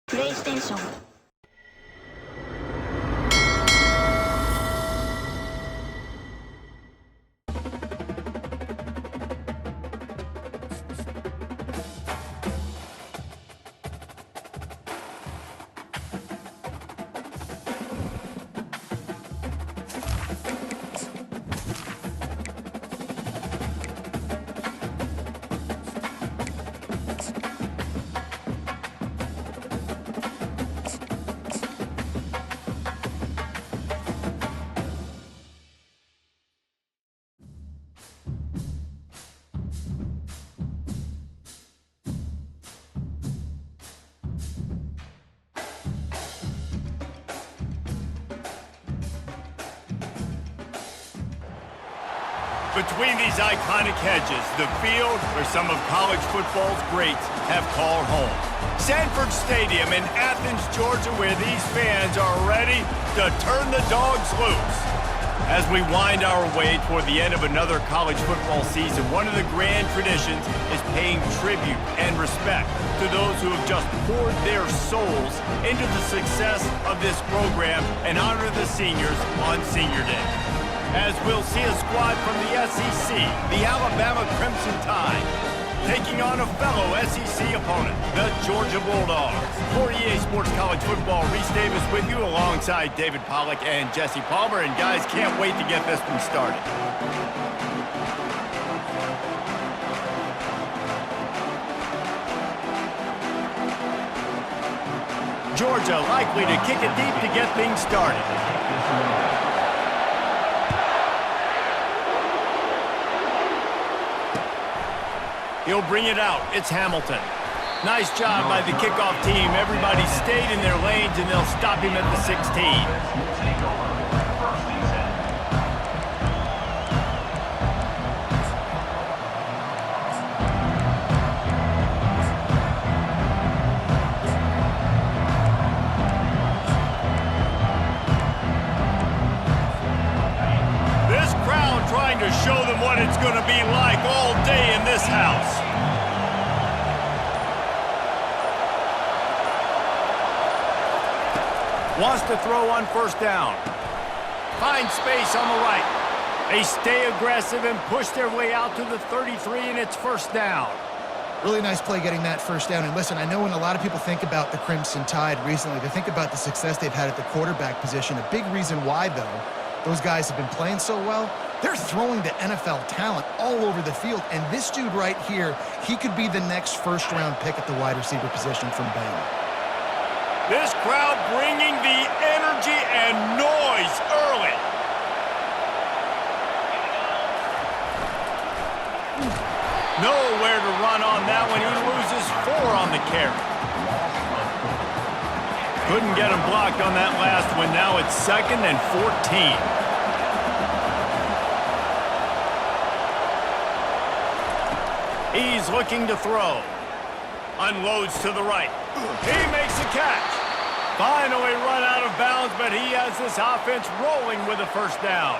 プレイステーション。Between these iconic hedges, the field where some of college football's greats have called home. Sanford Stadium in Athens, Georgia, where these fans are ready to turn the dogs loose. As we wind our way toward the end of another college football season, one of the grand traditions is paying tribute and respect to those who have just poured their souls into the success of this program and honor the seniors on Senior Day. As we'll see a squad from the SEC, the Alabama Crimson Tide, taking on a fellow SEC opponent, the Georgia Bulldogs. For EA Sports College Football, Reese Davis with you alongside David Pollack and Jesse Palmer. And guys, can't wait to get this one started. Georgia likely to kick it deep to get things started. He'll bring it out. It's Hamilton. Nice job by the kickoff team. Everybody stayed in their lanes, and they'll stop him at the 16. Trying to show them what it's going to be like all day in this house. Wants to throw on first down. Find space on the right. They stay aggressive and push their way out to the 33, and it's first down. Really nice play getting that first down. And listen, I know when a lot of people think about the Crimson Tide recently, they think about the success they've had at the quarterback position. A big reason why, though, those guys have been playing so well, they're throwing the NFL talent all over the field. And this dude right here, he could be the next first-round pick at the wide receiver position from Bama. This crowd bringing the energy and noise early. Nowhere to run on that one. He loses 4 on the carry. Couldn't get him blocked on that last one. Now it's 2nd and 14. He's looking to throw. Unloads to the right. He makes a catch. Finally run out of bounds, but he has this offense rolling with a first down.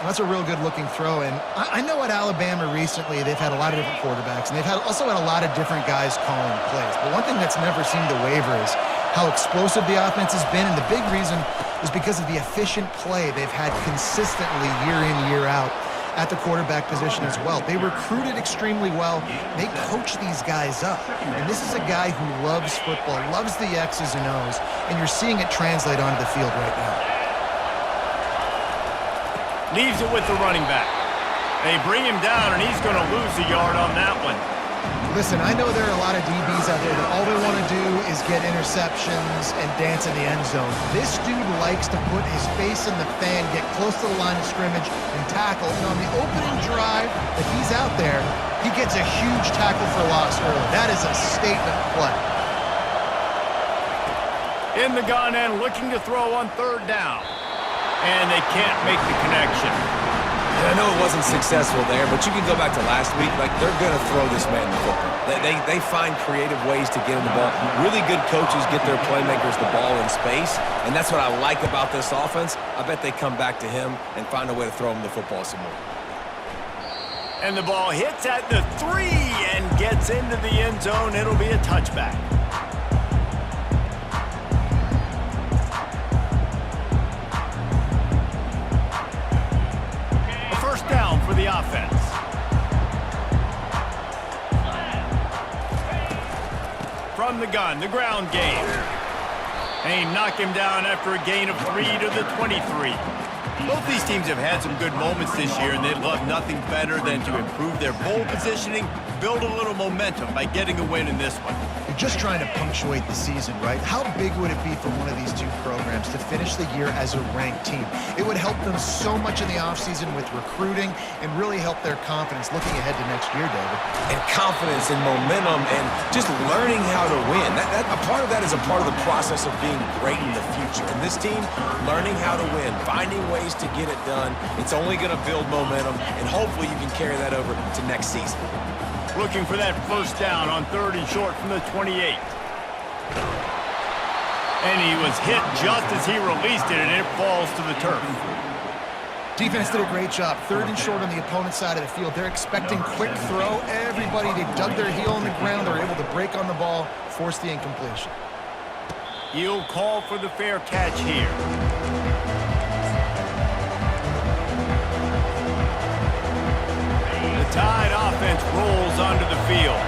That's a real good-looking throw. And I know at Alabama recently they've had a lot of different quarterbacks, and they've also had a lot of different guys calling plays. But one thing that's never seemed to waver is how explosive the offense has been. And the big reason is because of the efficient play they've had consistently year in, year out at the quarterback position as well. They recruited extremely well. They coach these guys up. And this is a guy who loves football, loves the X's and O's, and you're seeing it translate onto the field right now. Leaves it with the running back. They bring him down, and he's going to lose a yard on that one. Listen, I know there are a lot of DBs out there that all they want to do is get interceptions and dance in the end zone. This dude likes to put his face in the fan, get close to the line of scrimmage, and tackle. And on the opening drive that he's out there, he gets a huge tackle for loss early. That is a statement play. In the gun end, looking to throw on 3rd down. And they can't make the connection. And I know it wasn't successful there, but you can go back to last week. Like, they're going to throw this man the football. They find creative ways to get him the ball. Really good coaches get their playmakers the ball in space, and that's what I like about this offense. I bet they come back to him and find a way to throw him the football some more. And the ball hits at the 3 and gets into the end zone. It'll be a touchback. From the gun, the ground game. And he knocked him down after a gain of 3 to the 23. Both these teams have had some good moments this year, and they'd love nothing better than to improve their bowl positioning, build a little momentum by getting a win in this one. You're just trying to punctuate the season, right? How big would it be for one of these two programs to finish the year as a ranked team? It would help them so much in the offseason with recruiting and really help their confidence looking ahead to next year, David. And confidence and momentum and just learning how to win. A part of that is a part of the process of being great in the future. And this team, learning how to win, finding ways to get it done, it's only going to build momentum, and hopefully you can carry that over to next season. Looking for that first down on 3rd and short from the 28. And he was hit just as he released it, and it falls to the turf. Defense did a great job. 3rd and short on the opponent's side of the field. They're expecting quick throw. Everybody, they dug their heel in the ground. They're able to break on the ball, force the incompletion. He'll call for the fair catch here. The Tide offense rolls onto the field.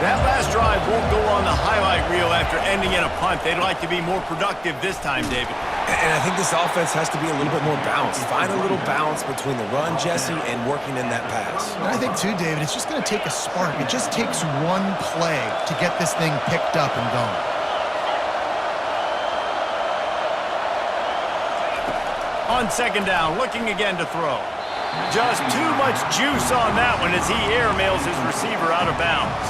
That last drive won't go on the highlight reel after ending in a punt. They'd like to be more productive this time, David. And I think this offense has to be a little bit more balanced. Find a little balance between the run, Jesse, and working in that pass. And I think, too, David, it's just going to take a spark. It just takes one play to get this thing picked up and going. On 2nd down, looking again to throw. Just too much juice on that one as he airmails his receiver out of bounds.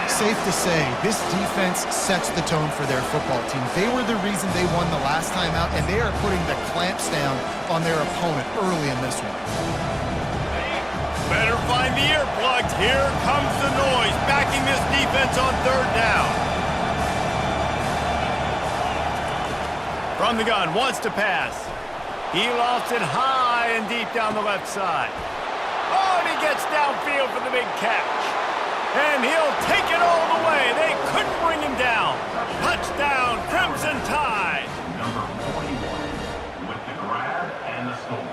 Safe to say, this defense sets the tone for their football team. They were the reason they won the last time out, and they are putting the clamps down on their opponent early in this one. Better find the earplugs. Here comes the noise, backing this defense on 3rd down. From the gun, wants to pass. He lofts it high and deep down the left side. Oh, and he gets downfield for the big catch. And he'll take it all the way. They couldn't bring him down. Touchdown, Crimson Tide. Number 41 with the grab and the score.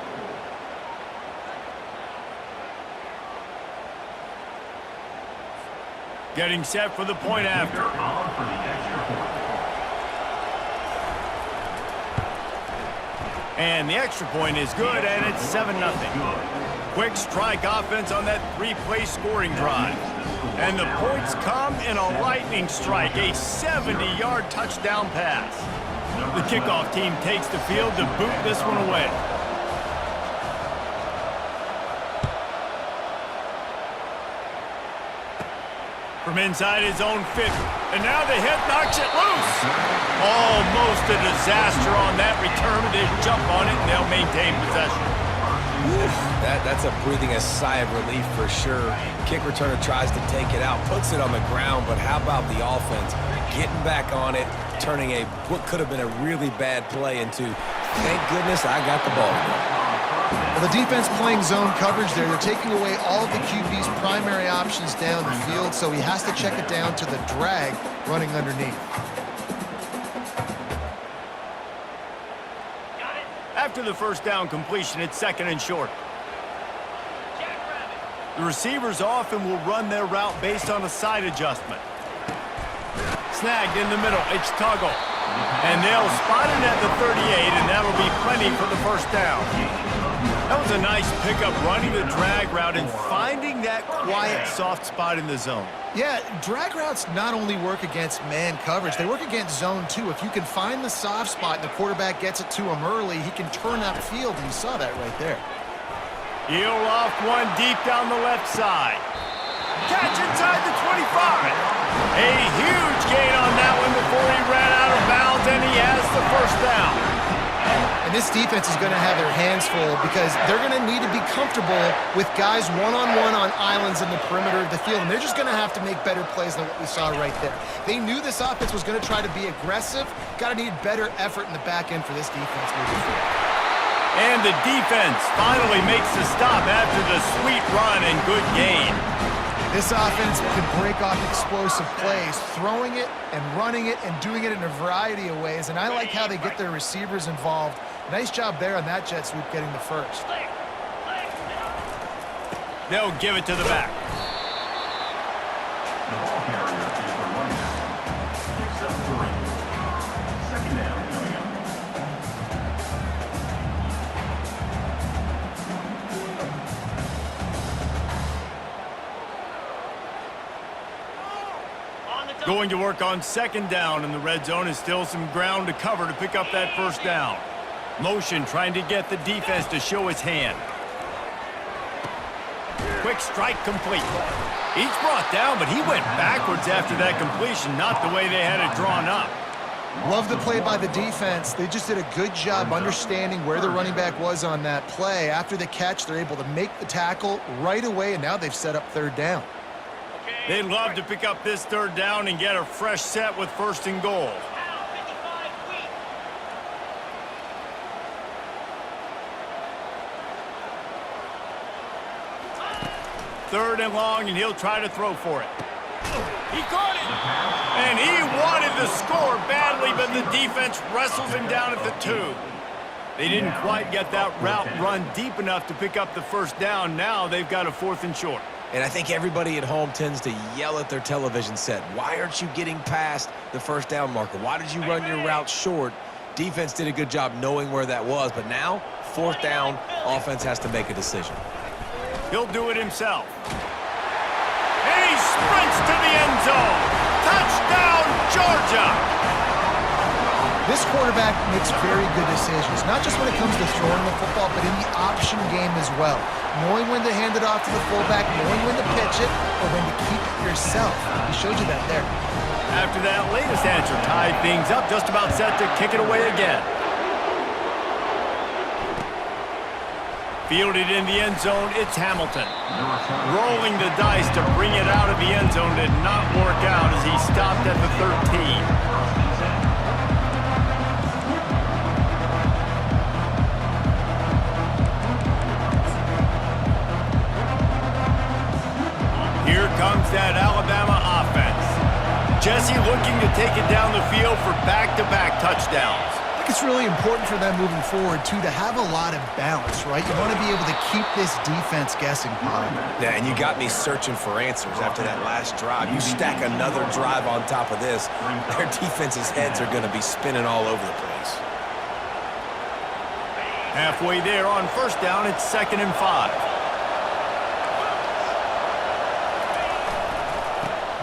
Getting set for the point after. On for the extra point. And the extra point is good, and it's 7-0. Quick strike offense on that 3-play scoring drive. And the points come in a lightning strike, a 70-yard touchdown pass. The kickoff team takes the field to boot this one away. From inside his own 50. And now the hit knocks it loose. Almost a disaster on that return. They jump on it and they'll maintain possession. That's breathing a sigh of relief for sure. Kick returner tries to take it out, puts it on the ground, but how about the offense getting back on it, turning what could have been a really bad play into, thank goodness I got the ball. Well, the defense playing zone coverage there. They're taking away all of the QB's primary options down the field, so he has to check it down to the drag running underneath. After the first down completion, it's 2nd and short. The receivers often will run their route based on a side adjustment. Snagged in the middle, it's Tuggle. And they'll spot it at the 38, and that'll be plenty for the first down. That was a nice pickup, running the drag route and finding that quiet, soft spot in the zone. Yeah, drag routes not only work against man coverage, they work against zone too. If you can find the soft spot and the quarterback gets it to him early, he can turn upfield, and you saw that right there. He'll loft one deep down the left side. Catch inside the 25. A huge gain on that one before he ran out of bounds, and he has the first down. And this defense is going to have their hands full because they're going to need to be comfortable with guys one-on-one on islands in the perimeter of the field, and they're just going to have to make better plays than what we saw right there. They knew this offense was going to try to be aggressive. Got to need better effort in the back end for this defense moving forward. And the defense finally makes the stop after the sweet run and good gain. This offense can break off explosive plays, throwing it and running it and doing it in a variety of ways, and I like how they get their receivers involved. Nice job there on that jet sweep getting the first. They'll give it to the back. The ball carrier is the running back, Going to work on second down, and the red zone is still some ground to cover to pick up that first down. Motion trying to get the defense to show his hand. Quick strike complete. He's brought down, but he went backwards after that completion, not the way they had it drawn up. Love the play by the defense. They just did a good job understanding where the running back was on that play. After the catch, they're able to make the tackle right away, and now they've set up third down. They'd love to pick up this third down and get a fresh set with first and goal. Third and long, and he'll try to throw for it. He caught it! And he wanted the score badly, but the defense wrestles him down at the 2. They didn't quite get that route run deep enough to pick up the first down. Now they've got a 4th and short. And I think everybody at home tends to yell at their television set. Why aren't you getting past the first down marker? Why did you run your route short? Defense did a good job knowing where that was, but now, 4th down, offense has to make a decision. He'll do it himself. And he sprints to the end zone. Touchdown, Georgia! This quarterback makes very good decisions, not just when it comes to throwing the football, but in the option game as well. Knowing when to hand it off to the fullback, knowing when to pitch it, or when to keep it yourself. He showed you that there. After that latest answer tied things up, just about set to kick it away again. Fielded in the end zone, it's Hamilton. Rolling the dice to bring it out of the end zone did not work out as he stopped at the 13. Here comes that Alabama offense. Jesse looking to take it down the field for back-to-back touchdowns. I think it's really important for them moving forward, too, to have a lot of balance, right? You want to be able to keep this defense guessing, Bob. Yeah, and you got me searching for answers after that last drive. You stack another drive on top of this, their defense's heads are going to be spinning all over the place. Halfway there on first down, it's 2nd and 5.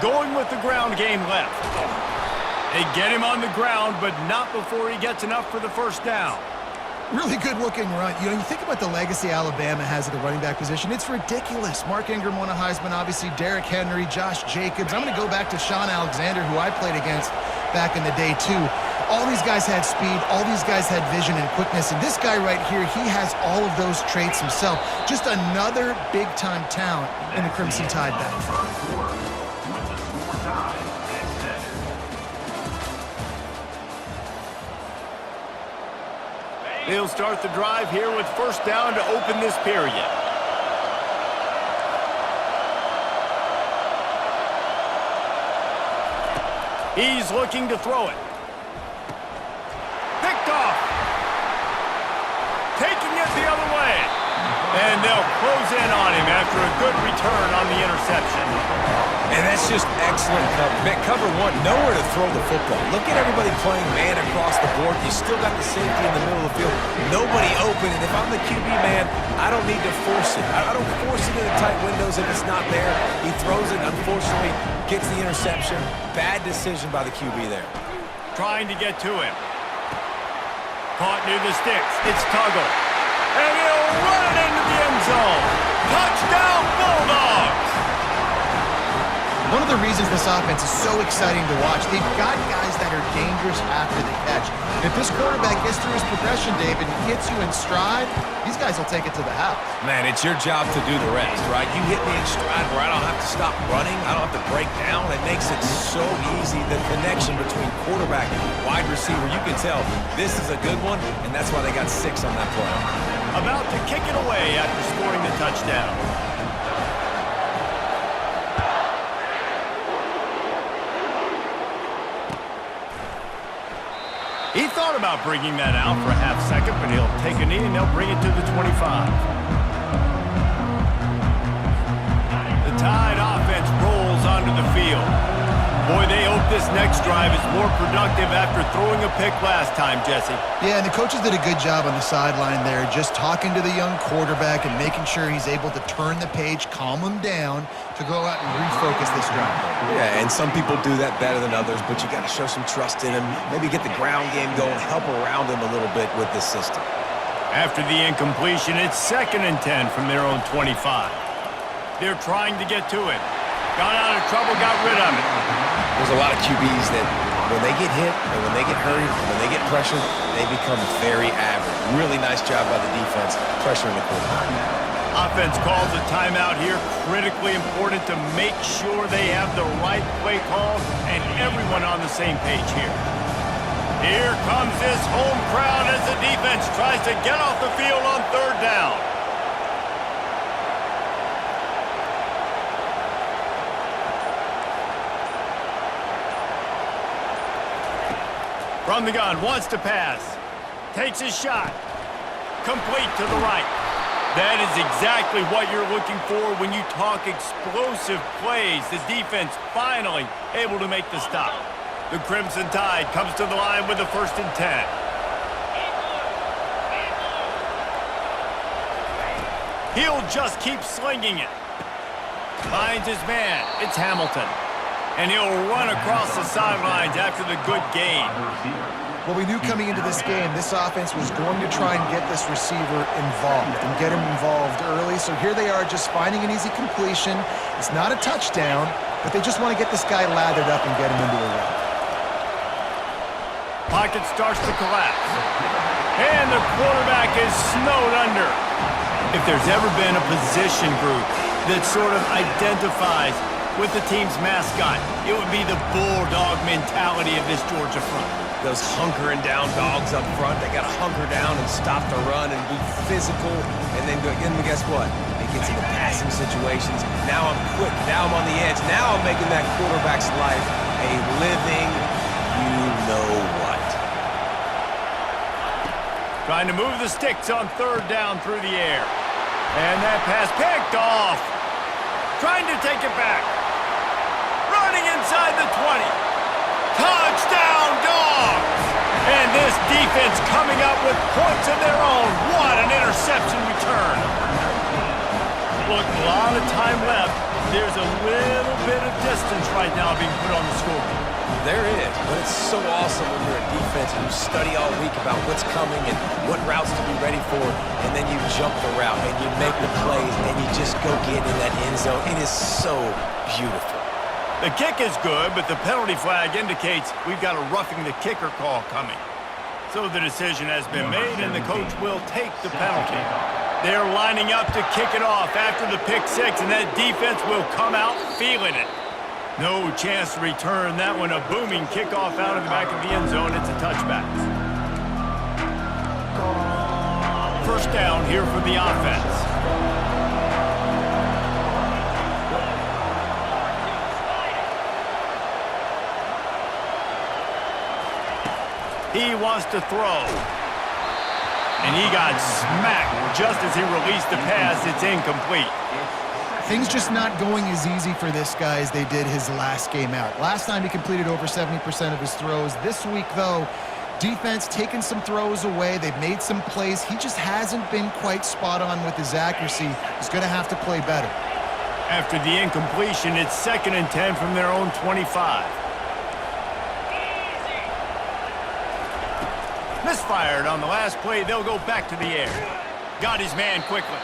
Going with the ground game left. They get him on the ground, but not before he gets enough for the first down. Really good-looking run. You know, you think about the legacy Alabama has at the running back position. It's ridiculous. Mark Ingram won a Heisman, obviously. Derrick Henry, Josh Jacobs. I'm going to go back to Sean Alexander, who I played against back in the day, too. All these guys had speed. All these guys had vision and quickness. And this guy right here, he has all of those traits himself. Just another big-time talent in the Crimson Tide backfield. They'll start the drive here with first down to open this period. He's looking to throw it. Picked off. Taking it the other way. And they'll close in on him after a good return on the interception. And that's just excellent cover. Man, cover one, nowhere to throw the football. Look at everybody playing man across the board. You still got the safety in the middle of the field. Nobody open, and if I'm the QB man, I don't need to force it. I don't force it into tight windows if it's not there. He throws it, unfortunately, gets the interception. Bad decision by the QB there. Trying to get to him. Caught near the sticks. It's Tuggle. And he'll run it into the end zone. Touchdown, Bulldogs! One of the reasons this offense is so exciting to watch, they've got guys that are dangerous after the catch. And if this quarterback gets through his progression, David, and hits you in stride, these guys will take it to the house. Man, it's your job to do the rest, right? You hit me in stride where I don't have to stop running. I don't have to break down. It makes it so easy. The connection between quarterback and wide receiver, you can tell this is a good one, and that's why they got 6 on that play. About to kick it away after scoring the touchdown. He thought about bringing that out for a half second, but he'll take a knee and they'll bring it to the 25. The Tide offense rolls onto the field. Boy, they hope this next drive is more productive after throwing a pick last time, Jesse. Yeah, and the coaches did a good job on the sideline there, just talking to the young quarterback and making sure he's able to turn the page, calm him down to go out and refocus this drive. Yeah, and some people do that better than others, but you got to show some trust in him, maybe get the ground game going, help around him a little bit with this system. After the incompletion, it's 2nd and 10 from their own 25. They're trying to get to it. Got out of trouble, got rid of it. There's a lot of QBs that when they get hit and when they get hurried, when they get pressured, they become very average. Really nice job by the defense pressuring the quarterback. Offense calls a timeout here. Critically important to make sure they have the right play call and everyone on the same page here. Here comes this home crowd as the defense tries to get off the field on 3rd down. From the gun, wants to pass. Takes his shot. Complete to the right. That is exactly what you're looking for when you talk explosive plays. The defense finally able to make the stop. The Crimson Tide comes to the line with the 1st and 10. He'll just keep slinging it. Finds his man. It's Hamilton. And he'll run across the sidelines after the good gain. Well, we knew coming into this game, this offense was going to try and get this receiver involved and get him involved early. So here they are just finding an easy completion. It's not a touchdown, but they just want to get this guy lathered up and get him into a route. Pocket starts to collapse. And the quarterback is snowed under. If there's ever been a position group that sort of identifies with the team's mascot, it would be the bulldog mentality of this Georgia front. Those hunkering down dogs up front, they got to hunker down and stop the run and be physical. And then guess what? It gets into passing situations. Now I'm quick. Now I'm on the edge. Now I'm making that quarterback's life a living you-know-what. Trying to move the sticks on 3rd down through the air. And that pass picked off. Trying to take it back. Running inside the 20. Touchdown, Dogs! And this defense coming up with points of their own. What an interception return. Look, a lot of time left. There's a little bit of distance right now being put on the scoreboard. There is, but it's so awesome when you're a defense and you study all week about what's coming and what routes to be ready for, and then you jump the route and you make the plays and you just go get in that end zone. It is so beautiful. The kick is good, but the penalty flag indicates we've got a roughing the kicker call coming. So the decision has been made, and the coach will take the penalty. They're lining up to kick it off after the pick 6, and that defense will come out feeling it. No chance to return that one. A booming kickoff out of the back of the end zone. It's a touchback. 1st down here for the offense. He wants to throw. And he got smacked just as he released the pass. It's incomplete. Things just not going as easy for this guy as they did his last game out. Last time he completed over 70% of his throws. This week, though, defense taking some throws away. They've made some plays. He just hasn't been quite spot on with his accuracy. He's going to have to play better. After the incompletion, it's 2nd and 10 from their own 25. Misfired on the last play. They'll go back to the air. Got his man quickly.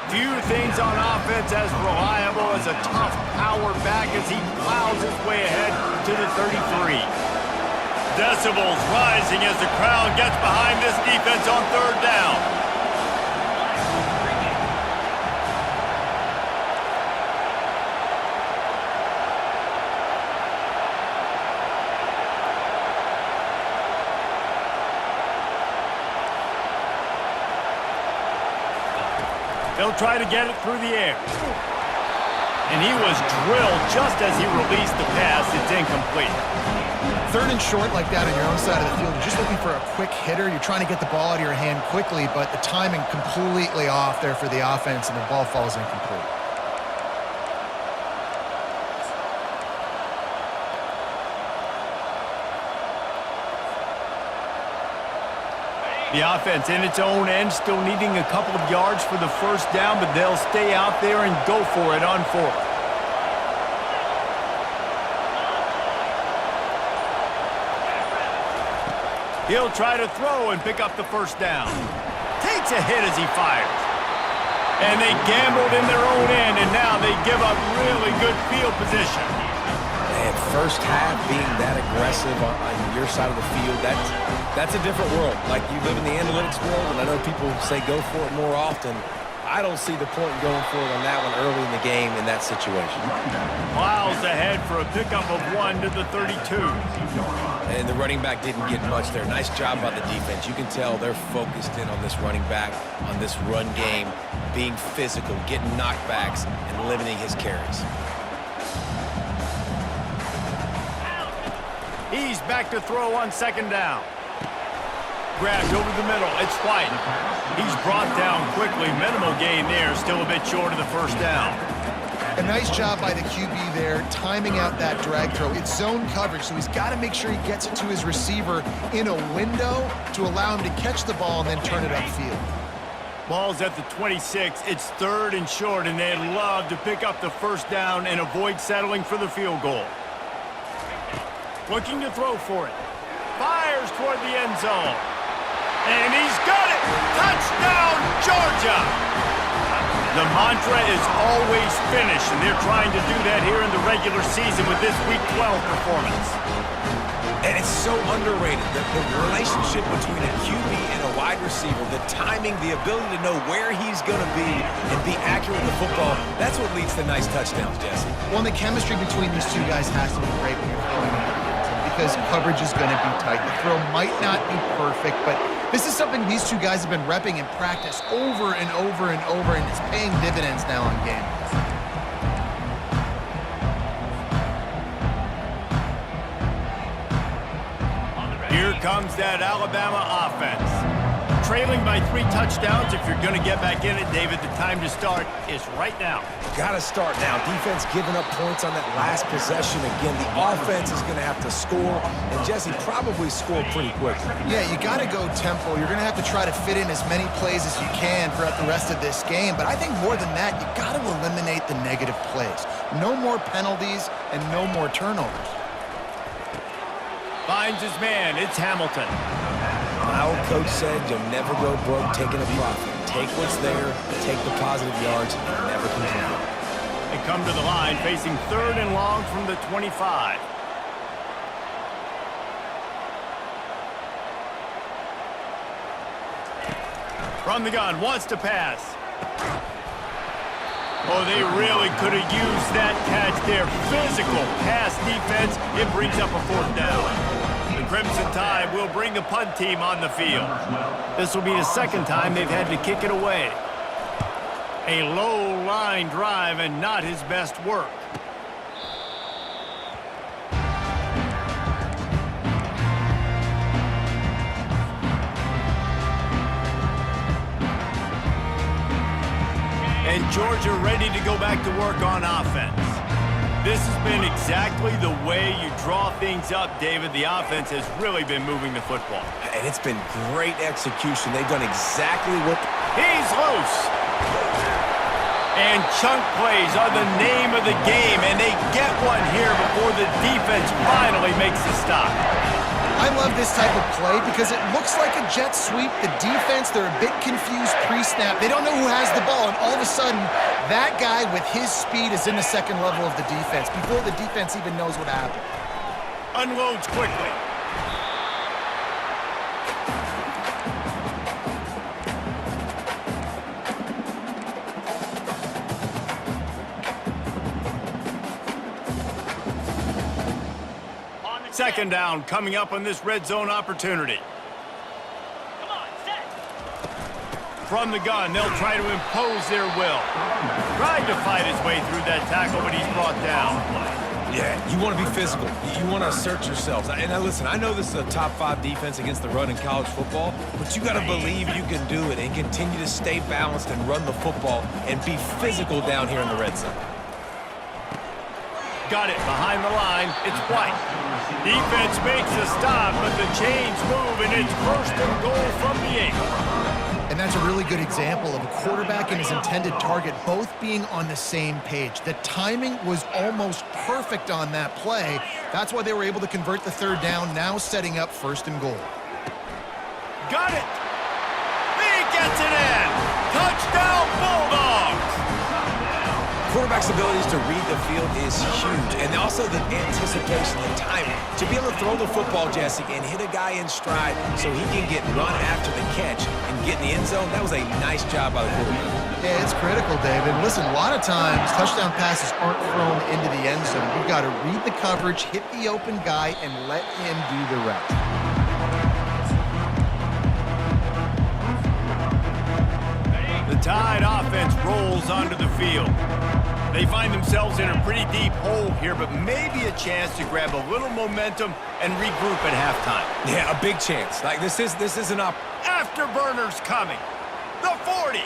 Few things on offense as reliable as a tough power back as he plows his way ahead to the 33. Decibels rising as the crowd gets behind this defense on 3rd down. They'll try to get it through the air. And he was drilled just as he released the pass. It's incomplete. 3rd and short like that on your own side of the field. You're just looking for a quick hitter. You're trying to get the ball out of your hand quickly, but the timing completely off there for the offense, and the ball falls incomplete. The offense in its own end, still needing a couple of yards for the first down, but they'll stay out there and go for it on fourth. He'll try to throw and pick up the first down. Takes a hit as he fires. And they gambled in their own end, and now they give up really good field position. Man, first half being that aggressive on your side of the field, that's a different world. Like, you live in the analytics world, and I know people say go for it more often. I don't see the point in going for it on that one early in the game in that situation. Miles ahead for a pickup of 1 to the 32. And the running back didn't get much there. Nice job by the defense. You can tell they're focused in on this running back, on this run game, being physical, getting knockbacks, and limiting his carries. He's back to throw on second down. Grabbed over the middle. It's White. He's brought down quickly. Minimal gain there. Still a bit short of the first down. A nice job by the QB there, timing out that drag throw. It's zone coverage, so he's got to make sure he gets it to his receiver in a window to allow him to catch the ball and then turn it upfield. Ball's at the 26. It's third and short, and they'd love to pick up the first down and avoid settling for the field goal. Looking to throw for it. Fires toward the end zone. And he's got it! Touchdown, Georgia! The mantra is always finish, and they're trying to do that here in the regular season with this Week 12 performance. And it's so underrated, the relationship between a QB and a wide receiver, the timing, the ability to know where he's going to be and be accurate with the football, that's what leads to nice touchdowns, Jesse. Well, and the chemistry between these two guys has to be great when you're throwing them because coverage is going to be tight. The throw might not be perfect, but this is something these two guys have been repping in practice over and over and over, and it's paying dividends now on game. Here comes that Alabama offense. Trailing by 3 touchdowns. If you're going to get back in it, David, the time to start is right now. Got to start now. Defense giving up points on that last possession. Again, the offense is going to have to score, and Jesse probably score pretty quickly. Yeah, you got to go tempo. You're going to have to try to fit in as many plays as you can throughout the rest of this game. But I think more than that, you got to eliminate the negative plays. No more penalties and no more turnovers. Finds his man. It's Hamilton. My old coach said you'll never go broke taking a profit. Take what's there, take the positive yards, and never complain. They come to the line facing third and long from the 25. From the gun, wants to pass. Oh, they really could have used that catch there. Physical pass defense. It brings up a fourth down. The Crimson Tide will bring the punt team on the field. This will be the second time they've had to kick it away. A low line drive and not his best work. And Georgia ready to go back to work on offense. This has been exactly the way you draw things up, David. The offense has really been moving the football. And it's been great execution. They've done exactly what... He's loose. And chunk plays are the name of the game, and they get one here before the defense finally makes the stop. I love this type of play because it looks like a jet sweep. The defense, they're a bit confused pre-snap. They don't know who has the ball, and all of a sudden, that guy with his speed is in the second level of the defense before the defense even knows what happened. Unloads quickly. Second down coming up on this red zone opportunity. Come on, set. From the gun, they'll try to impose their will. Tried to fight his way through that tackle, but he's brought down. Yeah, you want to be physical. You want to assert yourselves. And now listen, I know this is a top 5 defense against the run in college football, but you got to believe you can do it and continue to stay balanced and run the football and be physical down here in the red zone. Got it behind the line. It's White. Defense makes a stop, but the chains move, and it's 1st and goal from the 8. And that's a really good example of a quarterback and his intended target both being on the same page. The timing was almost perfect on that play. That's why they were able to convert the 3rd down, now setting up 1st and goal. Got it. He gets it in. Touchdown, Bulldogs. Quarterback's abilities to read the field is huge, and also the anticipation, the timing. To be able to throw the football, Jesse, and hit a guy in stride so he can get run after the catch and get in the end zone, that was a nice job by the quarterback. Yeah, it's critical, David. Listen, a lot of times touchdown passes aren't thrown into the end zone. You've got to read the coverage, hit the open guy, and let him do the rest. The Tide offense rolls onto the field. They find themselves in a pretty deep hole here, but maybe a chance to grab a little momentum and regroup at halftime. Yeah, a big chance. Like this is an Afterburners coming. The 40.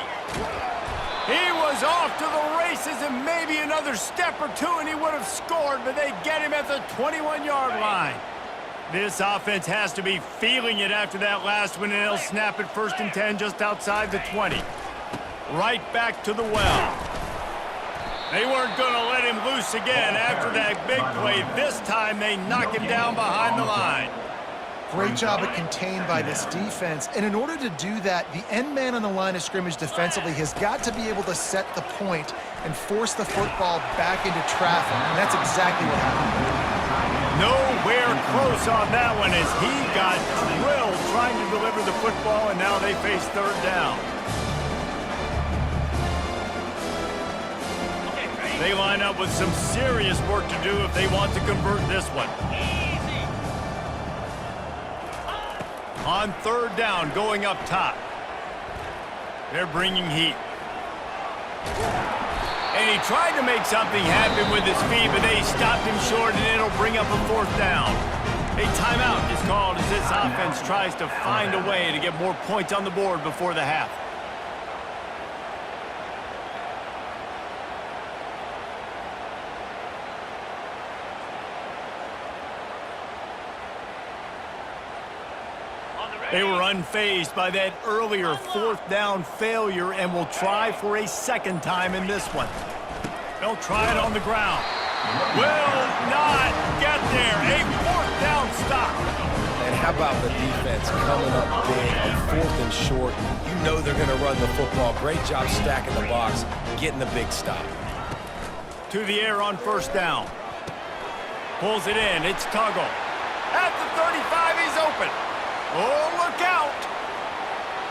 He was off to the races, and maybe another step or two and he would have scored, but they get him at the 21-yard line. This offense has to be feeling it after that last one, and they'll snap it 1st and 10 just outside the 20. Right back to the well. They weren't going to let him loose again after that big play. This time they knock him down behind the line. Great job at contained by this defense. And in order to do that, the end man on the line of scrimmage defensively has got to be able to set the point and force the football back into traffic. And that's exactly what happened. Nowhere close on that one as he got drilled trying to deliver the football, and now they face 3rd down. They line up with some serious work to do if they want to convert this one. On 3rd down, going up top. They're bringing heat. And he tried to make something happen with his feet, but they stopped him short, and it'll bring up a 4th down. A timeout is called as this offense tries to find a way to get more points on the board before the half. They were unfazed by that earlier 4th down failure and will try for a 2nd time in this one. They'll try it on the ground. Will not get there. A 4th down stop. And how about the defense coming up big on 4th and short? You know they're going to run the football. Great job stacking the box, getting the big stop. To the air on 1st down. Pulls it in. It's Tuggle. At the 35, he's open. Oh, look out!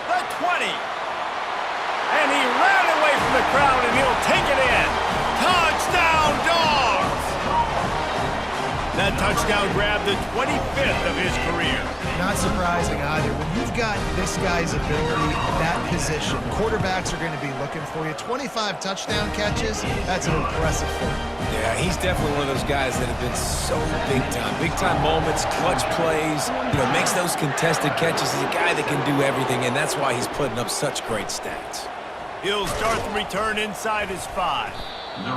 The 20. And he ran away from the crowd, and he'll take it in. Touchdown, Dogs! That touchdown grabbed the 25th of his career. Not surprising either. When you've got this guy's ability, that position, quarterbacks are going to be looking for you. 25 touchdown catches, that's an impressive thing. Yeah, he's definitely one of those guys that have been so big-time. Big-time moments, clutch plays, makes those contested catches. He's a guy that can do everything, and that's why he's putting up such great stats. He'll start the return inside his 5.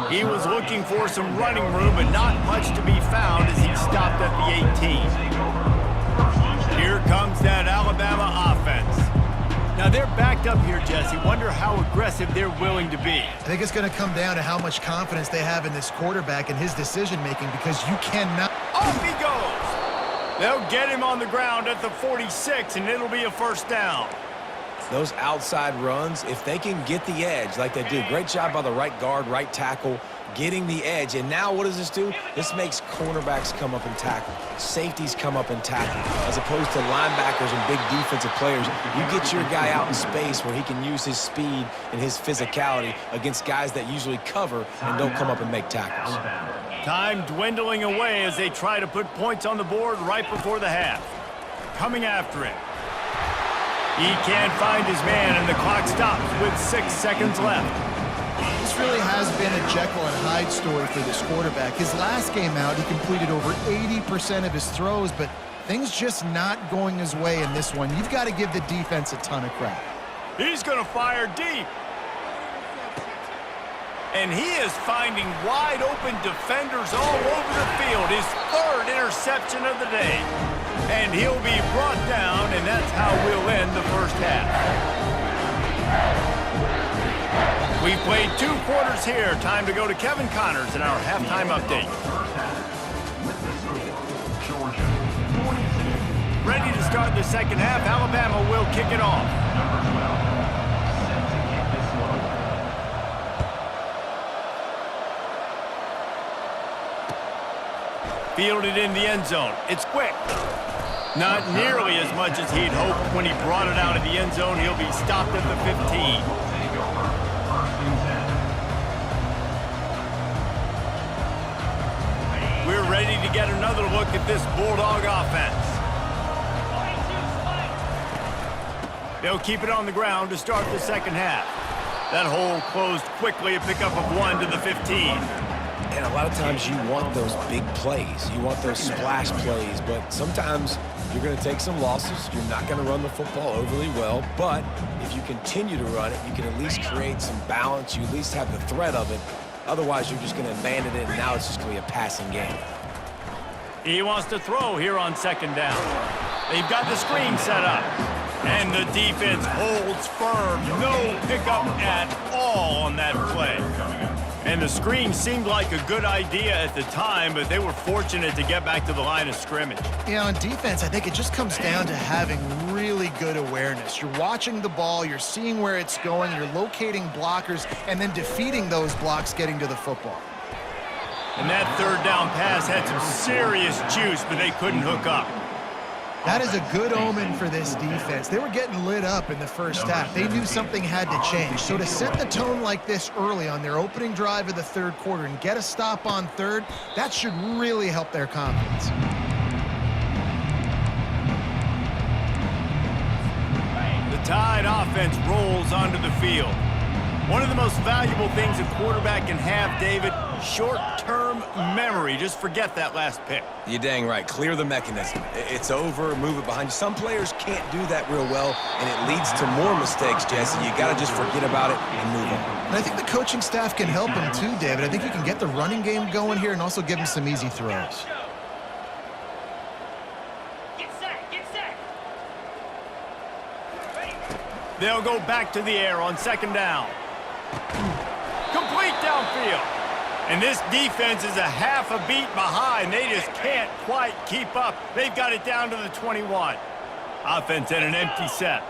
He was looking for some running room, but not much to be found as he stopped at the 18. Here comes that Alabama offense. Now they're backed up here, Jesse. Wonder how aggressive they're willing to be. I think it's going to come down to how much confidence they have in this quarterback and his decision-making, because you cannot... Off he goes! They'll get him on the ground at the 46, and it'll be a 1st down. Those outside runs, if they can get the edge like they do, great job by the right guard, right tackle, getting the edge. And now what does this do? This makes cornerbacks come up and tackle. Safeties come up and tackle. As opposed to linebackers and big defensive players, you get your guy out in space where he can use his speed and his physicality against guys that usually cover and don't come up and make tackles. Time dwindling away as they try to put points on the board right before the half. Coming after him. He can't find his man, and the clock stops with 6 seconds left. This really has been a Jekyll and Hyde story for this quarterback. His last game out, he completed over 80% of his throws, but things just not going his way in this one. You've got to give the defense a ton of credit. He's going to fire deep. And he is finding wide open defenders all over the field. His 3rd interception of the day. And he'll be brought down, and that's how we'll end the first half. We've played 2 quarters here. Time to go to Kevin Connors in our halftime update. Ready to start the second half. Alabama will kick it off. Fielded in the end zone. It's quick. Not nearly as much as he'd hoped when he brought it out of the end zone. He'll be stopped at the 15. We're ready to get another look at this Bulldog offense. They'll keep it on the ground to start the second half. That hole closed quickly, a pickup of 1 to the 15. And a lot of times you want those big plays. You want those splash plays, but sometimes you're going to take some losses. You're not going to run the football overly well, but if you continue to run it, you can at least create some balance. You at least have the threat of it. Otherwise, you're just going to abandon it, and now it's just going to be a passing game. He wants to throw here on second down. They've got the screen set up. And the defense holds firm. No pickup at all on that play. And the screen seemed like a good idea at the time, but they were fortunate to get back to the line of scrimmage. Yeah, on defense, I think it just comes down to having really good awareness. You're watching the ball, you're seeing where it's going, you're locating blockers, and then defeating those blocks getting to the football. And that third down pass had some serious juice, but they couldn't hook up. That is a good omen for this defense. They were getting lit up in the first half. They knew something had to change. So to set the tone like this early on their opening drive of the third quarter and get a stop on third, that should really help their confidence. The Tide offense rolls onto the field. One of the most valuable things a quarterback can have, David, short-term memory. Just forget that last pick. You're dang right. Clear the mechanism. It's over, move it behind you. Some players can't do that real well, and it leads to more mistakes, Jesse. You got to just forget about it and move on. And I think the coaching staff can help him too, David. I think you can get the running game going here and also give him some easy throws. They'll go back to the air on second down. Complete downfield. And this defense is a half a beat behind. They just can't quite keep up. They've got it down to the 21. Offense in an empty set.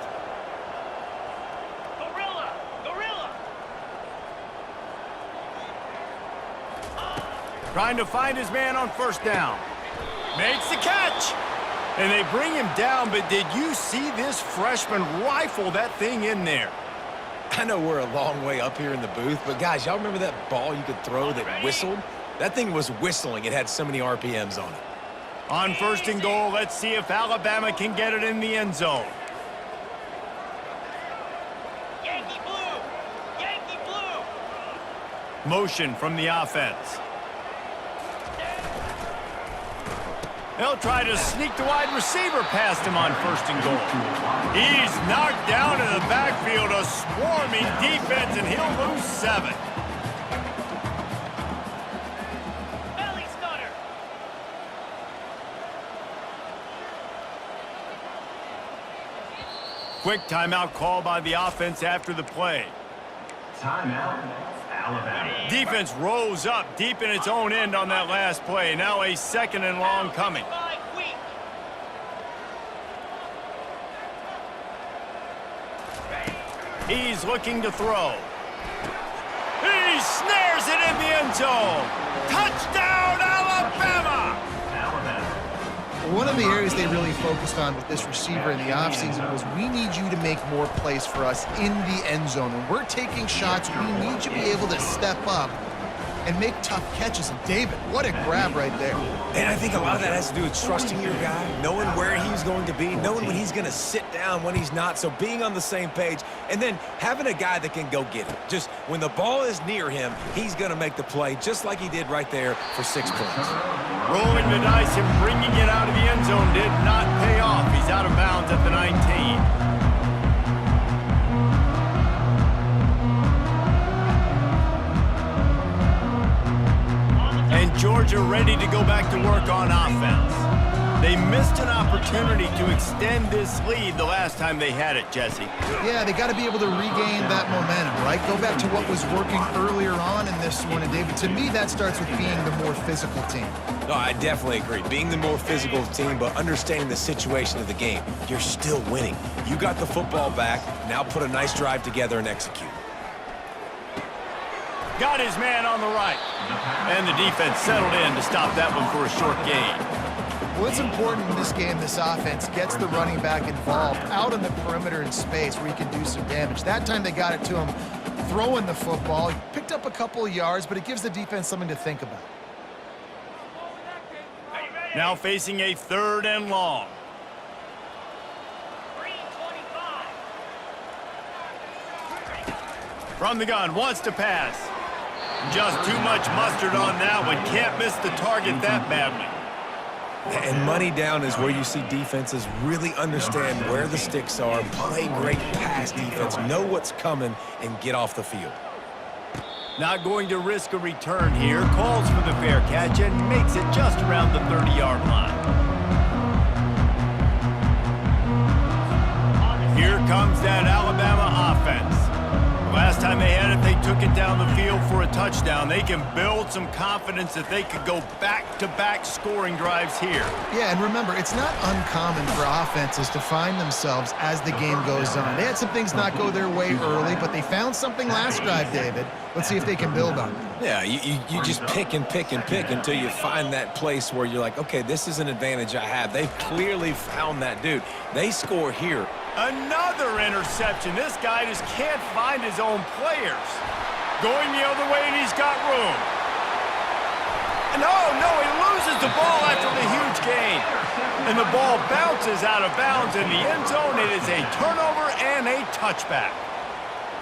Gorilla. Trying to find his man on first down. Makes the catch. And they bring him down, but did you see this freshman rifle that thing in there? I know we're a long way up here in the booth, but guys, y'all remember that ball you could throw that whistled? That thing was whistling. It had so many RPMs on it. On first and goal, let's see if Alabama can get it in the end zone. Yankee blue! Motion from the offense. They'll try to sneak the wide receiver past him on first and goal. He's knocked down in the backfield, a swarming defense, and he'll lose 7. Belly stunner! Quick timeout call by the offense after the play. Timeout, Alabama. Defense rose up deep in its own end on that last play. Now a second and long coming. He's looking to throw. He snares it in the end zone. Touchdown, Alabama! One of the areas they really focused on with this receiver in the offseason was we need you to make more plays for us in the end zone. When we're taking shots, we need you to be able to step up and make tough catches. And David, what a grab right there. And I think a lot of that has to do with trusting your guy, knowing where he's going to be, knowing when he's going to sit down, when he's not, so being on the same page, and then having a guy that can go get it. Just when the ball is near him, he's going to make the play, just like he did right there for 6 points. Rolling the dice and bringing it out of the end zone did not pay off. He's out of bounds at the 19. And Georgia ready to go back to work on offense. They missed an opportunity to extend this lead the last time they had it, Jesse. Yeah, they got to be able to regain that momentum, right? Go back to what was working earlier on in this one. And, David, to me, that starts with being the more physical team. No, I definitely agree. Being the more physical team, but understanding the situation of the game. You're still winning. You got the football back. Now put a nice drive together and execute. Got his man on the right. And the defense settled in to stop that one for a short gain. Well, it's important in this game, this offense gets the running back involved out on the perimeter in space where he can do some damage. That time they got it to him throwing the football. He picked up a couple of yards, but it gives the defense something to think about. Now facing a 3rd and long. 3:25. From the gun, wants to pass. Just too much mustard on that one. Can't miss the target that badly. And money down is where you see defenses really understand where the sticks are, play great pass defense, know what's coming, and get off the field. Not going to risk a return here. Calls for the fair catch and makes it just around the 30-yard line. Here comes that Alabama offense. Last time they had it, they took it down the field for a touchdown. They can build some confidence that they could go back-to-back scoring drives here. Yeah, and remember, it's not uncommon for offenses to find themselves as the game goes on. They had some things not go their way early, but they found something last drive, David. Let's see if they can build on it. Yeah, you just pick and pick and pick until you find that place where you're like, okay, this is an advantage I have. They've clearly found that dude. They score here. Another interception. This guy just can't find his own players. Going the other way, and he's got room. And oh, no, he loses the ball after the huge gain. And the ball bounces out of bounds in the end zone. It is a turnover and a touchback.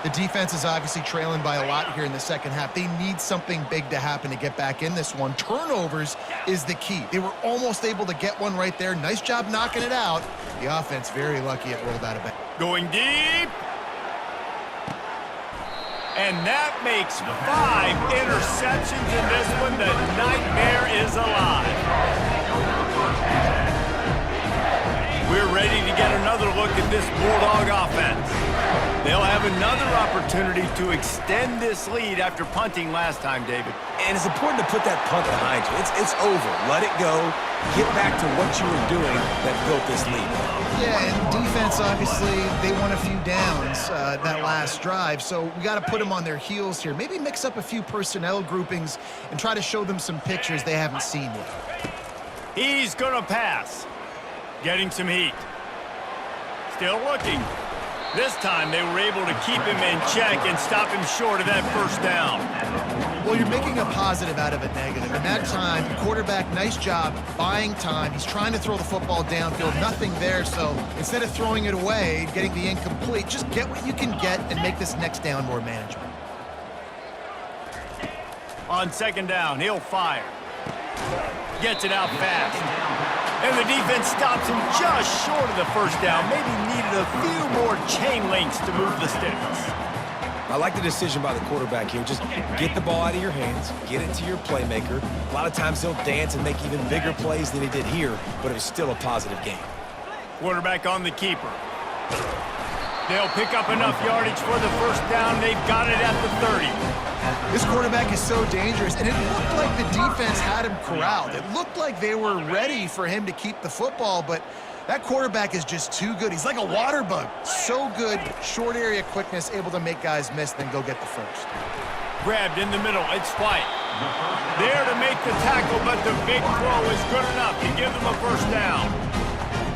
The defense is obviously trailing by a lot here in the second half. They need something big to happen to get back in this one. Turnovers is the key. They were almost able to get one right there. Nice job knocking it out. The offense very lucky it rolled out of bounds. Going deep. And that makes 5 interceptions in this one. The nightmare is alive. We're ready to get another look at this Bulldog offense. They'll have another opportunity to extend this lead after punting last time, David. And it's important to put that punt behind you. It's over. Let it go. Get back to what you were doing that built this lead. Yeah, and defense, obviously, they won a few downs that last drive, so we got to put them on their heels here. Maybe mix up a few personnel groupings and try to show them some pictures they haven't seen yet. He's going to pass. Getting some heat. Still looking. This time they were able to keep him in check and stop him short of that first down. Well, you're making a positive out of a negative. And that time, the quarterback, nice job buying time. He's trying to throw the football downfield, nothing there. So instead of throwing it away, getting the incomplete, just get what you can get and make this next down more manageable. On second down, he'll fire. Gets it out fast. And the defense stops him just short of the first down. Maybe needed a few more chain links to move the sticks. I like the decision by the quarterback here. Just get the ball out of your hands, get it to your playmaker. A lot of times he'll dance and make even bigger plays than he did here, but it was still a positive game. Quarterback on the keeper. They'll pick up enough yardage for the first down. They've got it at the 30. This quarterback is so dangerous, and it looked like the defense had him corralled. It looked like they were ready for him to keep the football, but that quarterback is just too good. He's like a water bug. So good, short area quickness, able to make guys miss, then go get the first. Grabbed in the middle. It's White. There to make the tackle, but the big throw is good enough to give them a first down.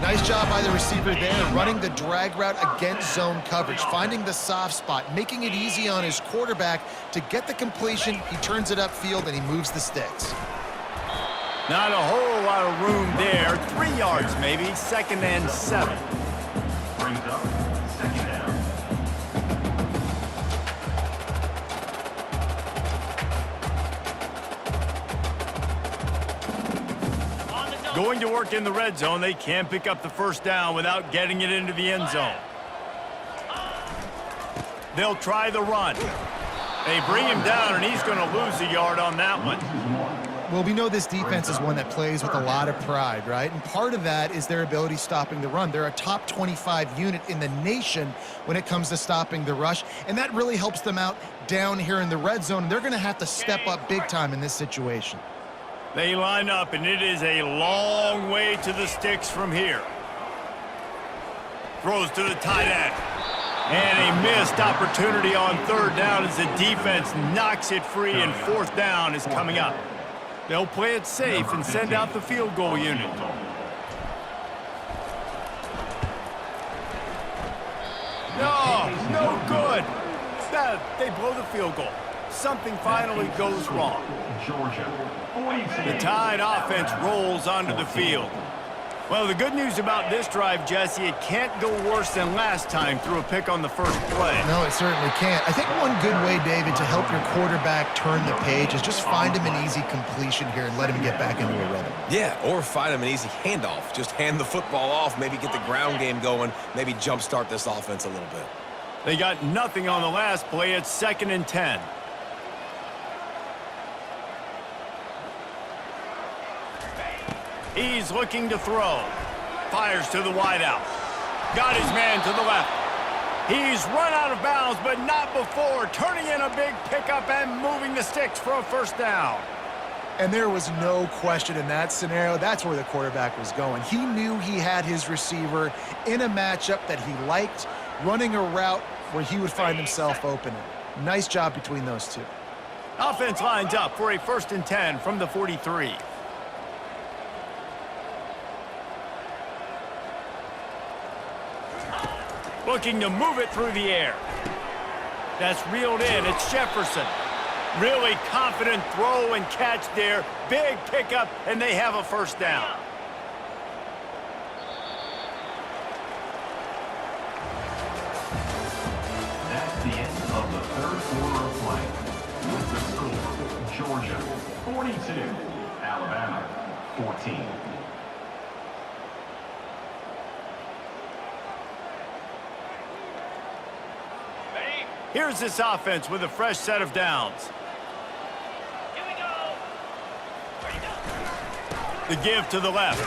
Nice job by the receiver there, running the drag route against zone coverage, finding the soft spot, making it easy on his quarterback to get the completion. He turns it upfield, and he moves the sticks. Not a whole lot of room there. 3 yards maybe. 2nd and 7. Brings up 2nd down. Going to work in the red zone. They can't pick up the first down without getting it into the end zone. They'll try the run. They bring him down, and he's going to lose a yard on that one. Well, we know this defense is one that plays with a lot of pride, right? And part of that is their ability stopping the run. They're a top 25 unit in the nation when it comes to stopping the rush, and that really helps them out down here in the red zone. And they're going to have to step up big time in this situation. They line up, and it is a long way to the sticks from here. Throws to the tight end. And a missed opportunity on third down as the defense knocks it free, and fourth down is coming up. They'll play it safe and send out the field goal unit. No good. They blow the field goal. Something finally goes wrong. The Tide offense rolls onto the field. Well, the good news about this drive, Jesse, it can't go worse than last time through a pick on the first play. No, it certainly can't. I think one good way, David, to help your quarterback turn the page is just find him an easy completion here and let him get back into a rhythm. Yeah, or find him an easy handoff. Just hand the football off, maybe get the ground game going, maybe jumpstart this offense a little bit. They got nothing on the last play. It's 2nd and 10. He's looking to throw. Fires to the wideout. Got his man to the left. He's run out of bounds, but not before turning in a big pickup and moving the sticks for a first down. And there was no question in that scenario. That's where the quarterback was going. He knew he had his receiver in a matchup that he liked, running a route where he would find himself open. Nice job between those two. Offense lines up for a 1st and 10 from the 43. Looking to move it through the air. That's reeled in. It's Jefferson. Really confident throw and catch there. Big pickup, and they have a first down. That's the end of the third quarter of play. With the score, Georgia 42, Alabama 14. Here's this offense with a fresh set of downs. Here we go. Ready to go. The give to the left.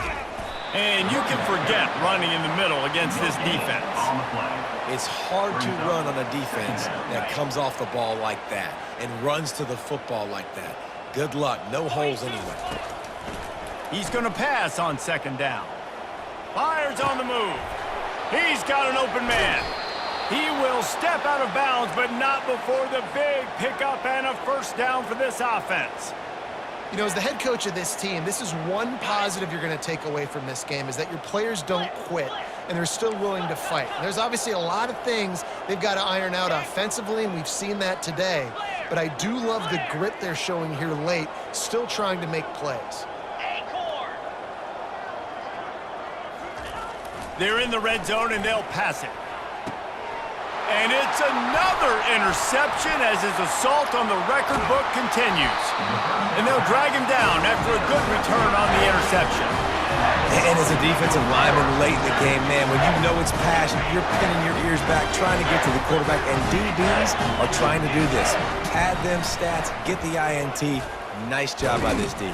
And you can forget running in the middle against this defense. On the play. It's hard to run on a defense that comes off the ball like that and runs to the football like that. Good luck. No holes anyway. He's going to pass on 2nd down. Fires on the move. He's got an open man. He will step out of bounds, but not before the big pickup and a first down for this offense. You know, as the head coach of this team, this is one positive you're going to take away from this game, is that your players don't quit, and they're still willing to fight. There's obviously a lot of things they've got to iron out offensively, and we've seen that today. But I do love the grit they're showing here late, still trying to make plays. Acorn. They're in the red zone, and they'll pass it. And it's another interception as his assault on the record book continues. And they'll drag him down after a good return on the interception. And as a defensive lineman late in the game, man, when you know it's passion, you're pinning your ears back, trying to get to the quarterback, and DBs are trying to do this. Pad them stats, get the INT. Nice job by this D.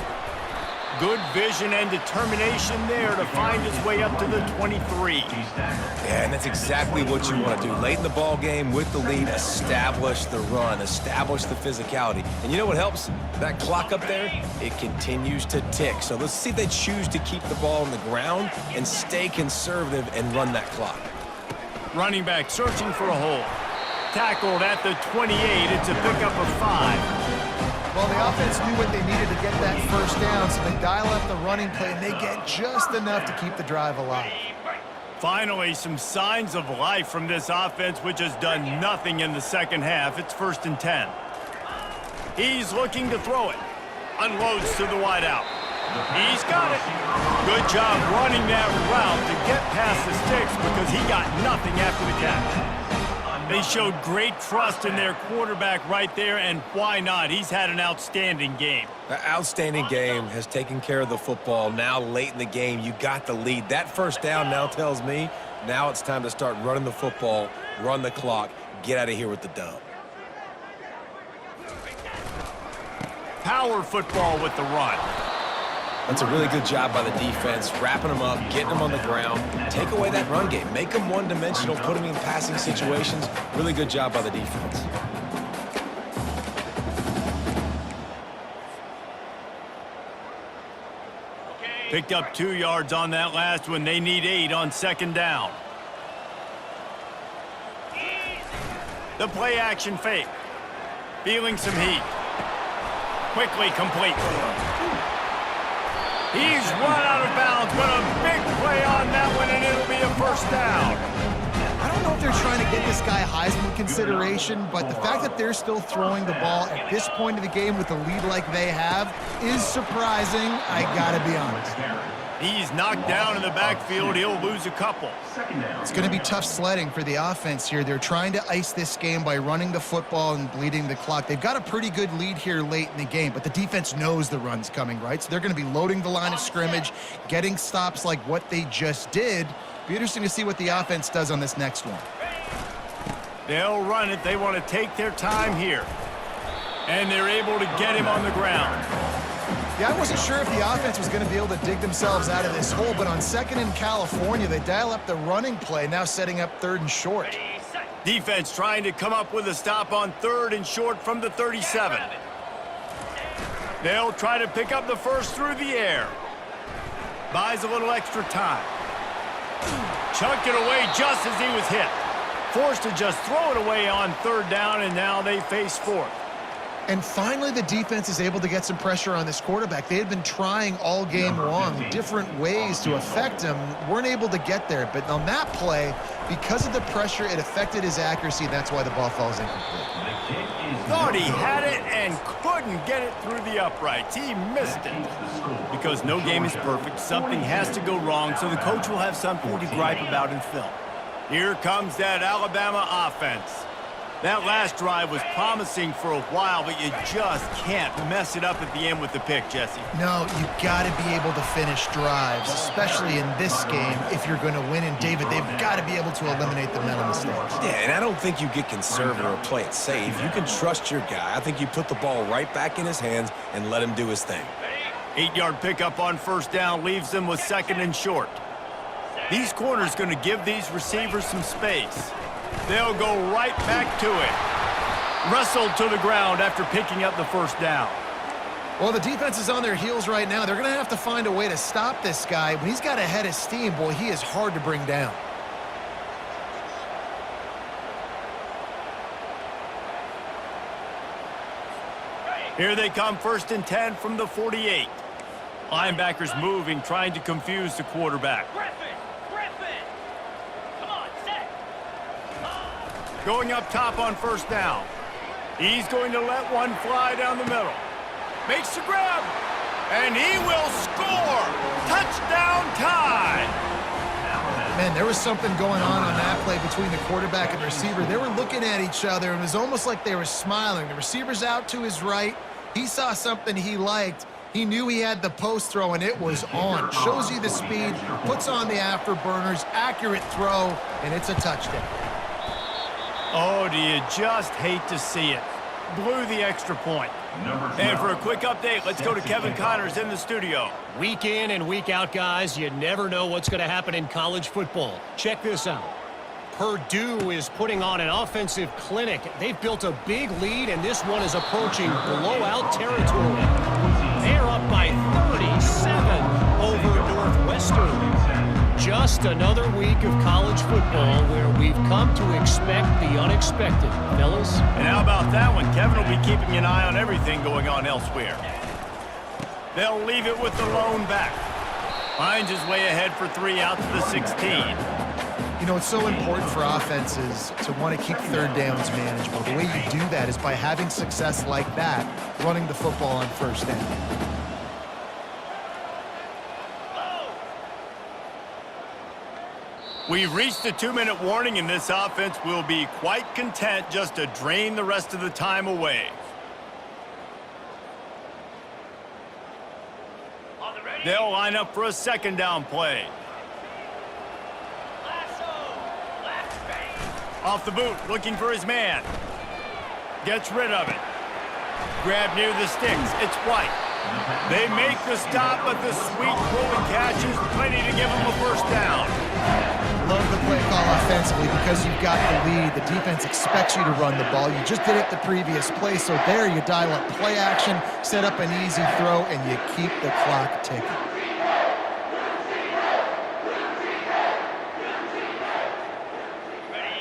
Good vision and determination there to find his way up to the 23. Yeah, and that's exactly what you want to do. Late in the ball game with the lead, establish the run, establish the physicality. And you know what helps? That clock up there, it continues to tick. So let's see if they choose to keep the ball on the ground and stay conservative and run that clock. Running back searching for a hole. Tackled at the 28. It's a pickup of 5. Well, the offense knew what they needed to get that first down, so they dial up the running play, and they get just enough to keep the drive alive. Finally, some signs of life from this offense, which has done nothing in the second half. It's 1st and 10. He's looking to throw it. Unloads to the wideout. He's got it. Good job running that route to get past the sticks because he got nothing after the catch. They showed great trust in their quarterback right there, and why not? He's had an outstanding game. The outstanding game has taken care of the football. Now, late in the game, you got the lead. That first down now tells me now it's time to start running the football, run the clock, get out of here with the dub. power football with the run. That's a really good job by the defense, wrapping them up, getting them on the ground. Take away that run game. Make them one-dimensional, put them in passing situations. Really good job by the defense. Picked up 2 yards on that last one. They need 8 on second down. The play action fake. Feeling some heat. Quickly complete. He's run out of bounds, but a big play on that one, and it'll be a first down. I don't know if they're trying to get this guy Heisman consideration, but the fact that they're still throwing the ball at this point of the game with a lead like they have is surprising, I gotta be honest. He's knocked down in the backfield. He'll lose a couple. It's going to be tough sledding for the offense here. They're trying to ice this game by running the football and bleeding the clock. They've got a pretty good lead here late in the game, but the defense knows the run's coming, right? So they're going to be loading the line of scrimmage, getting stops like what they just did. Be interesting to see what the offense does on this next one. They'll run it. They want to take their time here. And they're able to get him on the ground. Yeah, I wasn't sure if the offense was going to be able to dig themselves out of this hole, but on second in California, they dial up the running play, now setting up third and short. Defense trying to come up with a stop on third and short from the 37. They'll try to pick up the first through the air. Buys a little extra time. Chucked it away just as he was hit. Forced to just throw it away on third down, and now they face fourth. And finally, the defense is able to get some pressure on this quarterback. They had been trying all game long, different ways to affect him, weren't able to get there. But on that play, because of the pressure, it affected his accuracy. That's why the ball falls incomplete. Thought he had it and couldn't get it through the uprights. He missed it. Because no game is perfect, something has to go wrong, so the coach will have something to gripe about in film. Here comes that Alabama offense. That last drive was promising for a while, but you just can't mess it up at the end with the pick, Jesse. No, you got to be able to finish drives, especially in this game. If you're going to win, and David, they've got to be able to eliminate the mental mistakes. Yeah, and I don't think you get conservative or play it safe. You can trust your guy. I think you put the ball right back in his hands and let him do his thing. 8-yard pickup on first down leaves them with second and short. These corners going to give these receivers some space. They'll go right back to it. Wrestled to the ground after picking up the first down. Well, the defense is on their heels right now. They're going to have to find a way to stop this guy. When he's got a head of steam, boy, he is hard to bring down. Here they come, 1st and 10 from the 48. Linebackers moving, trying to confuse the quarterback. Going up top on first down. He's going to let one fly down the middle. Makes the grab, and he will score. Touchdown tie. Man, there was something going on that play between the quarterback and the receiver. They were looking at each other, and it was almost like they were smiling. The receiver's out to his right. He saw something he liked. He knew he had the post throw, and it was on. Shows you the speed, puts on the afterburners, accurate throw, and it's a touchdown. Oh, do you just hate to see it? Blew the extra point. And for a quick update, let's go to Kevin Connors in the studio. Week in and week out, guys, you never know what's going to happen in college football. Check this out. Purdue is putting on an offensive clinic. They've built a big lead, and this one is approaching blowout territory. They're up by 37 over Northwestern. Just another week of college football where we've come to expect the unexpected, fellas. And how about that one? Kevin will be keeping an eye on everything going on elsewhere. They'll leave it with the lone back. Finds his way ahead for 3 out to the 16. You know, it's so important for offenses to want to keep third downs manageable. The way you do that is by having success like that, running the football on first down. We've reached the 2-minute warning, and this offense will be quite content just to drain the rest of the time away. They'll line up for a second down play. Off the boot, looking for his man. Gets rid of it. Grab near the sticks. It's White. They make the stop, but the sweet rolling catch is plenty to give them a first down. Love the play call offensively because you've got the lead. The defense expects you to run the ball. You just did it the previous play, so there you dial up play action, set up an easy throw, and you keep the clock ticking.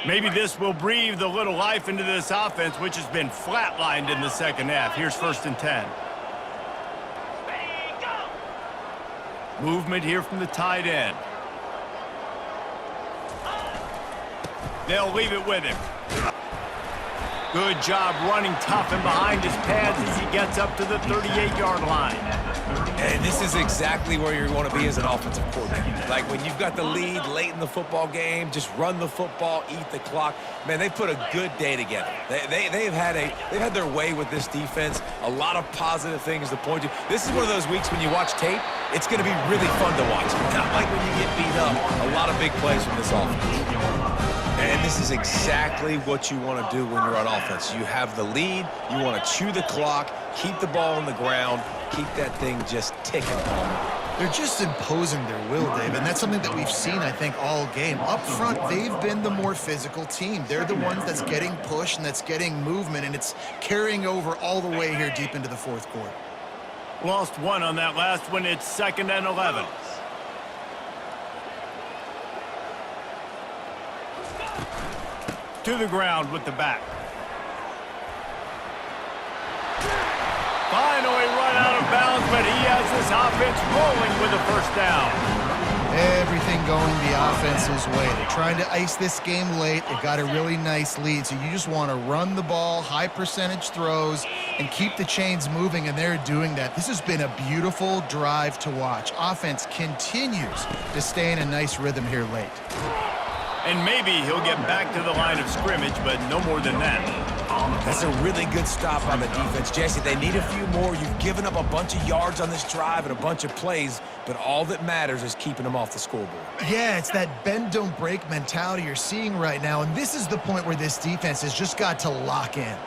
Maybe this will breathe a little life into this offense, which has been flatlined in the second half. Here's 1st and 10. Ready, go! Movement here from the tight end. They'll leave it with him. Good job running tough and behind his pads as he gets up to the 38-yard line. And this is exactly where you want to be as an offensive coordinator. Like when you've got the lead late in the football game, just run the football, eat the clock. Man, they put a good day together. They've had their way with this defense. A lot of positive things to point to. This is one of those weeks when you watch tape, it's going to be really fun to watch. Not like when you get beat up. A lot of big plays from this offense. And this is exactly what you want to do when you're on offense. You have the lead. You want to chew the clock, keep the ball on the ground, keep that thing just ticking. They're just imposing their will, Dave, and that's something that we've seen, I think, all game. Up front, they've been the more physical team. They're the ones that's getting pushed and that's getting movement, and it's carrying over all the way here deep into the fourth quarter. Lost one on that last one. It's 2nd and 11. To the ground with the back. Finally run out of bounds, but he has this offense rolling with a first down. Everything going the offense's way. They're trying to ice this game late. They've got a really nice lead, so you just want to run the ball, high percentage throws, and keep the chains moving, and they're doing that. This has been a beautiful drive to watch. Offense continues to stay in a nice rhythm here late. And maybe he'll get back to the line of scrimmage, but no more than that. That's a really good stop by the defense. Jesse, they need a few more. You've given up a bunch of yards on this drive and a bunch of plays, but all that matters is keeping them off the scoreboard. Yeah, it's that bend, don't break mentality you're seeing right now, and this is the point where this defense has just got to lock in.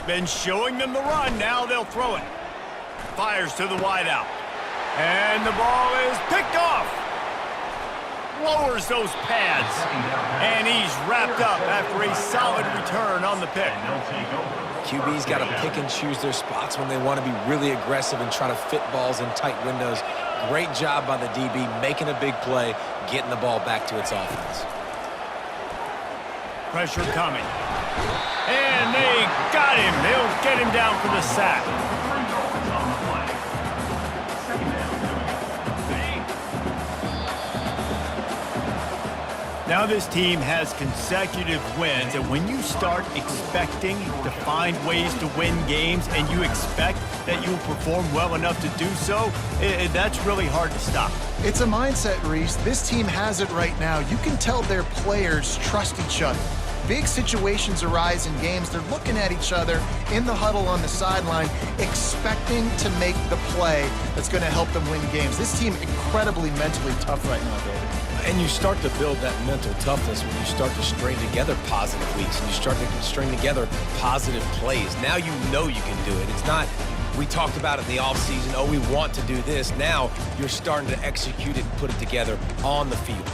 Been showing them the run. Now they'll throw it. Fires to the wideout. And the ball is picked off. Lowers those pads. And he's wrapped up after a solid return on the pick. QB's got to pick and choose their spots when they want to be really aggressive and try to fit balls in tight windows. Great job by the DB making a big play, getting the ball back to its offense. Pressure coming. And they got him. They'll get him down for the sack. Now this team has consecutive wins, and when you start expecting to find ways to win games and you expect that you'll perform well enough to do so, that's really hard to stop. It's a mindset, Reese. This team has it right now. You can tell their players trust each other. Big situations arise in games. They're looking at each other in the huddle on the sideline, expecting to make the play that's going to help them win games. This team incredibly mentally tough right now, David. And you start to build that mental toughness when you start to string together positive weeks and you start to string together positive plays. Now you know you can do it. It's not, we talked about it in the offseason, oh, we want to do this. Now you're starting to execute it and put it together on the field.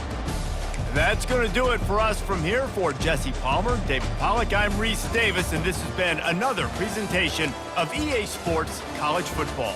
That's going to do it for us from here. For Jesse Palmer, David Pollack, I'm Reese Davis, and this has been another presentation of EA Sports College Football.